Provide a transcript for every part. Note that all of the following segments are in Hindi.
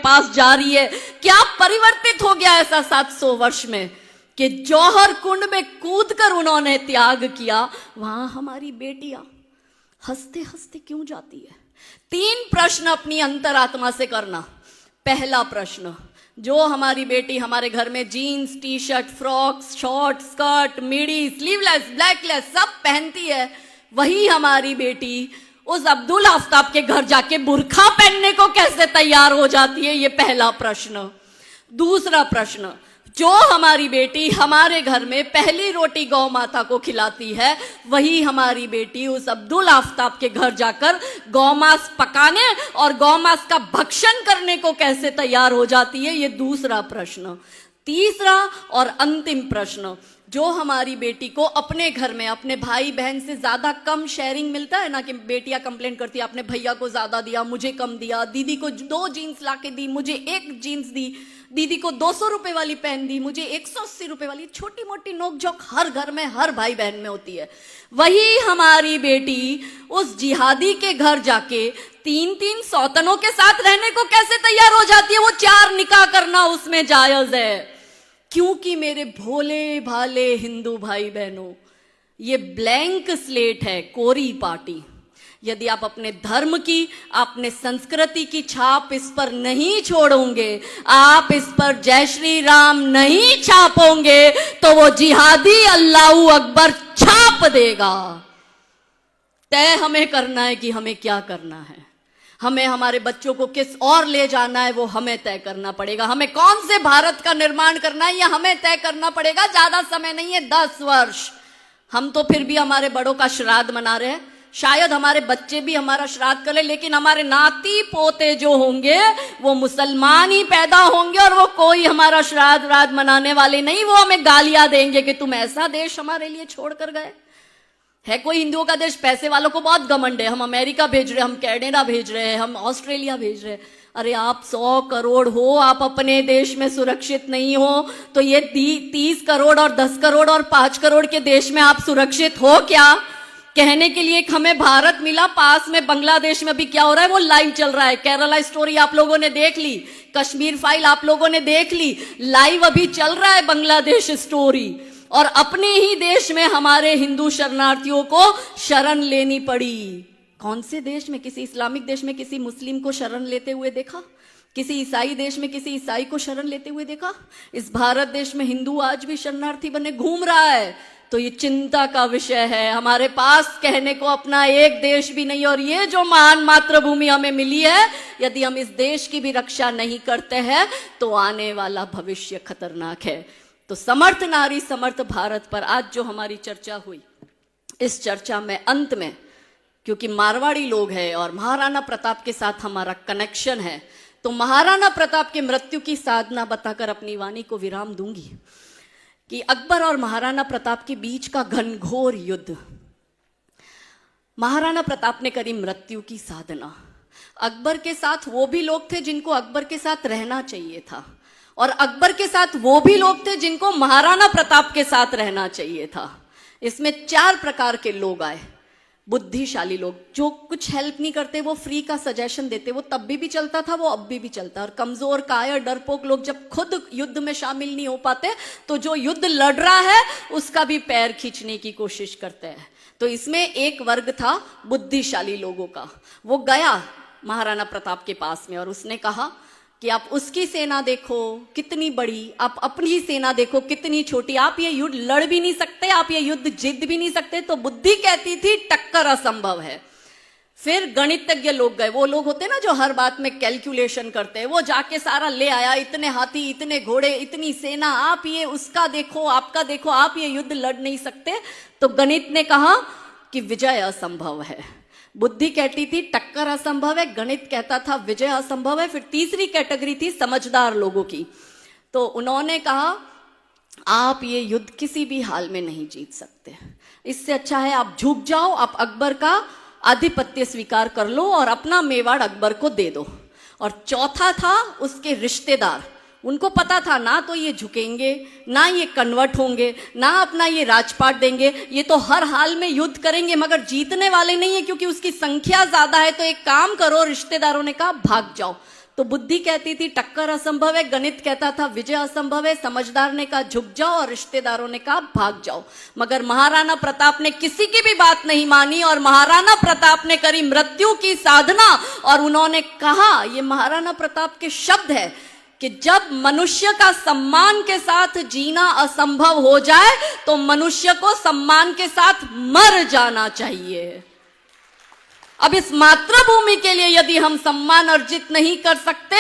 पास जा रही है। क्या परिवर्तित हो गया ऐसा 700 वर्ष में कि जौहर कुंड में कूदकर उन्होंने त्याग किया। वहां हमारी बेटियां हंसते हंसते क्यों जाती है? 3 प्रश्न अपनी अंतरात्मा से करना। पहला प्रश्न, जो हमारी बेटी हमारे घर में jeans, T shirt, frocks, short, skirt, midi, sleeveless, backless सब पहनती है, वही हमारी बेटी उस अब्दुल आफ्ताब के घर जाके बुर्खा पहनने को कैसे तैयार हो जाती है? ये पहला प्रश्न। दूसरा प्रश्न, जो हमारी बेटी हमारे घर में पहली रोटी गौ माता को खिलाती है, वही हमारी बेटी उस अब्दुल आफ्ताब के घर जाकर गौमांस पकाने और गौमांस का भक्षण करने को कैसे तैयार हो जाती है? ये दूसरा प्रश्न। तीसरा और अंतिम प्रश्न, जो हमारी बेटी को अपने घर में अपने भाई बहन से ज्यादा कम शेयरिंग मिलता है ना, कि बेटियां कंप्लेन करती है आपने भैया को ज्यादा दिया, मुझे कम दिया, दीदी को 2 जीन्स लाके दी, मुझे 1 जीन्स दी, दीदी को 200 रुपए वाली पहन दी, मुझे 180 रुपए वाली। छोटी मोटी नोकझोंक हर घर में हर भाई बहन में होती है। वही हमारी बेटी उस जिहादी के घर जाके 3-3 सौतनों के साथ रहने को कैसे तैयार हो जाती है? वो 4 निकाह करना उसमें जायज है। क्योंकि मेरे भोले भाले हिंदू भाई बहनों, ये ब्लैंक स्लेट है, कोरी पार्टी। यदि आप अपने धर्म की, अपने संस्कृति की छाप इस पर नहीं छोड़ोगे, आप इस पर जय श्री राम नहीं छापोगे, तो वो जिहादी अल्लाहू अकबर छाप देगा। तय हमें करना है कि हमें क्या करना है। हमें हमारे बच्चों को किस और ले जाना है वो हमें तय करना पड़ेगा। हमें कौन से भारत का निर्माण करना है ये हमें तय करना पड़ेगा। ज्यादा समय नहीं है, 10 वर्ष। हम तो फिर भी हमारे बड़ों का श्राद्ध मना रहे हैं, शायद हमारे बच्चे भी हमारा श्राद्ध करें, लेकिन हमारे नाती पोते जो होंगे वो मुसलमान ही पैदा होंगे और वो कोई हमारा श्राद्ध मनाने वाले नहीं। वो हमें गालियां देंगे कि तुम ऐसा देश हमारे लिए छोड़ कर गए। है कोई हिंदुओं का देश? पैसे वालों को बहुत घमंड है, हम अमेरिका भेज रहे हैं, हम कनाडा भेज रहे हैं, हम ऑस्ट्रेलिया भेज रहे हैं। अरे आप 100 करोड़ हो, आप अपने देश में सुरक्षित नहीं हो, तो ये 30 करोड़ और 10 करोड़ और 5 करोड़ के देश में आप सुरक्षित हो क्या? कहने के लिए हमें भारत मिला, पास में बांग्लादेश में भी क्या हो रहा है वो लाइव चल रहा है। केरला स्टोरी आप लोगों ने देख ली, कश्मीर फाइल आप लोगों ने देख ली, लाइव अभी चल रहा है बांग्लादेश स्टोरी। और अपने ही देश में हमारे हिंदू शरणार्थियों को शरण लेनी पड़ी। कौन से देश में? किसी इस्लामिक देश में किसी मुस्लिम को शरण लेते हुए देखा? किसी ईसाई देश में किसी ईसाई को शरण लेते हुए देखा? इस भारत देश में हिंदू आज भी शरणार्थी बने घूम रहा है। तो ये चिंता का विषय है। हमारे पास कहने को अपना एक देश भी नहीं, और ये जो महान मातृभूमि हमें मिली है, यदि हम इस देश की भी रक्षा नहीं करते हैं तो आने वाला भविष्य खतरनाक है। तो समर्थ नारी समर्थ भारत पर आज जो हमारी चर्चा हुई, इस चर्चा में अंत में, क्योंकि मारवाड़ी लोग हैं और महाराणा प्रताप के साथ हमारा कनेक्शन है, तो महाराणा प्रताप की मृत्यु की साधना बताकर अपनी वाणी को विराम दूंगी कि अकबर और महाराणा प्रताप के बीच का घनघोर युद्ध, महाराणा प्रताप ने करी मृत्यु की साधना। अकबर के साथ वो भी लोग थे जिनको अकबर के साथ रहना चाहिए था, और अकबर के साथ वो भी लोग थे जिनको महाराणा प्रताप के साथ रहना चाहिए था। इसमें 4 प्रकार के लोग आए। बुद्धिशाली लोग जो कुछ हेल्प नहीं करते, वो फ्री का सजेशन देते, वो तब भी चलता था, वो अब भी चलता है। और कमजोर कायर डरपोक लोग जब खुद युद्ध में शामिल नहीं हो पाते, तो जो युद्ध लड़ रहा है उसका भी पैर खींचने की कोशिश करते हैं। तो इसमें एक वर्ग था बुद्धिशाली लोगों का। वो गया महाराणा प्रताप के पास में और उसने कहा कि आप उसकी सेना देखो कितनी बड़ी, आप अपनी सेना देखो कितनी छोटी, आप ये युद्ध लड़ भी नहीं सकते, आप ये युद्ध जीत भी नहीं सकते। तो बुद्धि कहती थी टक्कर असंभव है। फिर गणितज्ञ लोग गए, वो लोग होते हैं ना जो हर बात में कैलकुलेशन करते हैं, वो जाके सारा ले आया, इतने हाथी, इतने घोड़े, इतनी सेना, आप ये उसका देखो, आपका देखो, आप ये युद्ध लड़ नहीं सकते। तो गणित ने कहा कि विजय असंभव है। बुद्धि कहती थी टक्कर असंभव है, गणित कहता था विजय असंभव है। फिर तीसरी कैटेगरी थी समझदार लोगों की। तो उन्होंने कहा आप ये युद्ध किसी भी हाल में नहीं जीत सकते, इससे अच्छा है आप झुक जाओ, आप अकबर का आधिपत्य स्वीकार कर लो और अपना मेवाड़ अकबर को दे दो। और चौथा था उसके रिश्तेदार, उनको पता था ना तो ये झुकेंगे, ना ये कन्वर्ट होंगे, ना अपना ये राजपाट देंगे, ये तो हर हाल में युद्ध करेंगे मगर जीतने वाले नहीं है क्योंकि उसकी संख्या ज्यादा है। तो एक काम करो, रिश्तेदारों ने कहा भाग जाओ। तो बुद्धि कहती थी टक्कर असंभव है, गणित कहता था विजय असंभव है, समझदार ने कहा झुक जाओ और रिश्तेदारों ने कहा भाग जाओ। मगर महाराणा प्रताप ने किसी की भी बात नहीं मानी और महाराणा प्रताप ने करी मृत्यु की साधना। और उन्होंने कहा, ये महाराणा प्रताप के शब्द है कि जब मनुष्य का सम्मान के साथ जीना असंभव हो जाए तो मनुष्य को सम्मान के साथ मर जाना चाहिए। अब इस मातृभूमि के लिए यदि हम सम्मान अर्जित नहीं कर सकते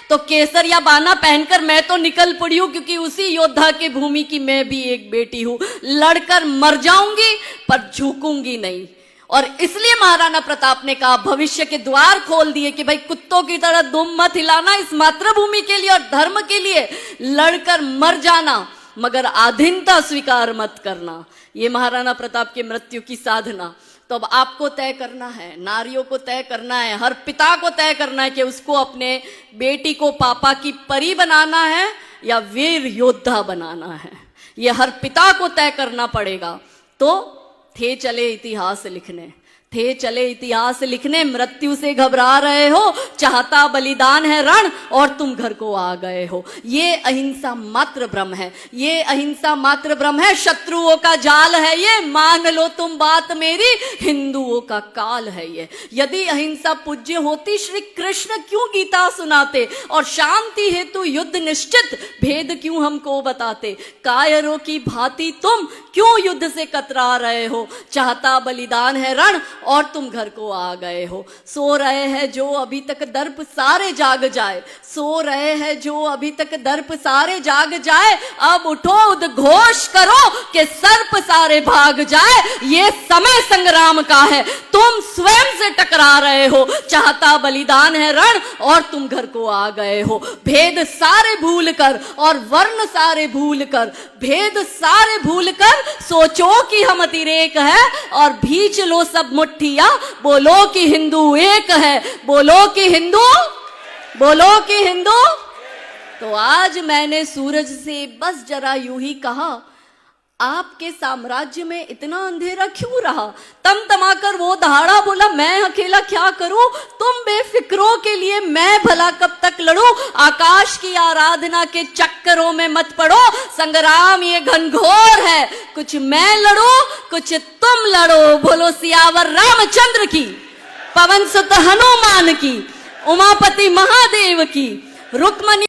तो केसर या बाना पहनकर मैं तो निकल पड़ी हूं, क्योंकि उसी योद्धा की भूमि की मैं भी एक बेटी हूं। लड़कर मर जाऊंगी पर झुकूंगी नहीं। और इसलिए महाराणा प्रताप ने कहा, भविष्य के द्वार खोल दिए कि भाई कुत्तों की तरह दुम मत हिलाना, इस मातृभूमि के लिए और धर्म के लिए लड़कर मर जाना, मगर आधीनता स्वीकार मत करना। ये महाराणा प्रताप की मृत्यु की साधना। तो अब आपको तय करना है, नारियों को तय करना है, हर पिता को तय करना है कि उसको अपने बेटी को पापा की परी बनाना है या वीर योद्धा बनाना है। ये हर पिता को तय करना पड़ेगा। तो थे चले इतिहास लिखने, थे चले इतिहास लिखने, मृत्यु से घबरा रहे हो, चाहता बलिदान है रण और तुम घर को आ गए हो। ये अहिंसा मात्र भ्रम है, ये अहिंसा मात्र भ्रम है, शत्रुओं का जाल है ये, मान लो तुम बात मेरी, हिंदुओं का काल है ये। यदि अहिंसा पूज्य होती श्री कृष्ण क्यों गीता सुनाते और शांति हेतु युद्ध निश्चित भेद क्यों हमको बताते। कायरों की भांति तुम क्यों युद्ध से कतरा रहे हो, चाहता बलिदान है रण और तुम घर को आ गए हो। सो रहे हैं जो अभी तक दर्प सारे जाग जाए, सो रहे हैं जो अभी तक दर्प सारे जाग जाए, अब उठो उद्घोष करो कि सर्प सारे भाग जाए। ये समय संग्राम का है, तुम स्वयं से टकरा रहे हो, चाहता बलिदान है रण और तुम घर को आ गए हो। भेद सारे भूल कर और वर्ण सारे भूल कर, भेद सारे भूल कर सोचो कि हम अतिरेक है और भींच लो सब मुट्ठिया, बोलो कि हिंदू एक है, बोलो कि हिंदू, बोलो कि हिंदू। तो आज मैंने सूरज से बस जरा यूं ही कहा, आपके साम्राज्य में इतना अंधेरा क्यों रहा। तमतमाकर वो दहाड़ा बोला, मैं अकेला क्या करूं, तुम बेफिक्रों के लिए मैं भला कब तक लड़ूं। आकाश की आराधना के चक्करों में मत पड़ो, संग्राम ये घनघोर है, कुछ मैं लड़ूं कुछ तुम लड़ो। बोलो सियावर रामचंद्र की, पवन सुत हनुमान की, उमापति महादेव की, रुक्मणी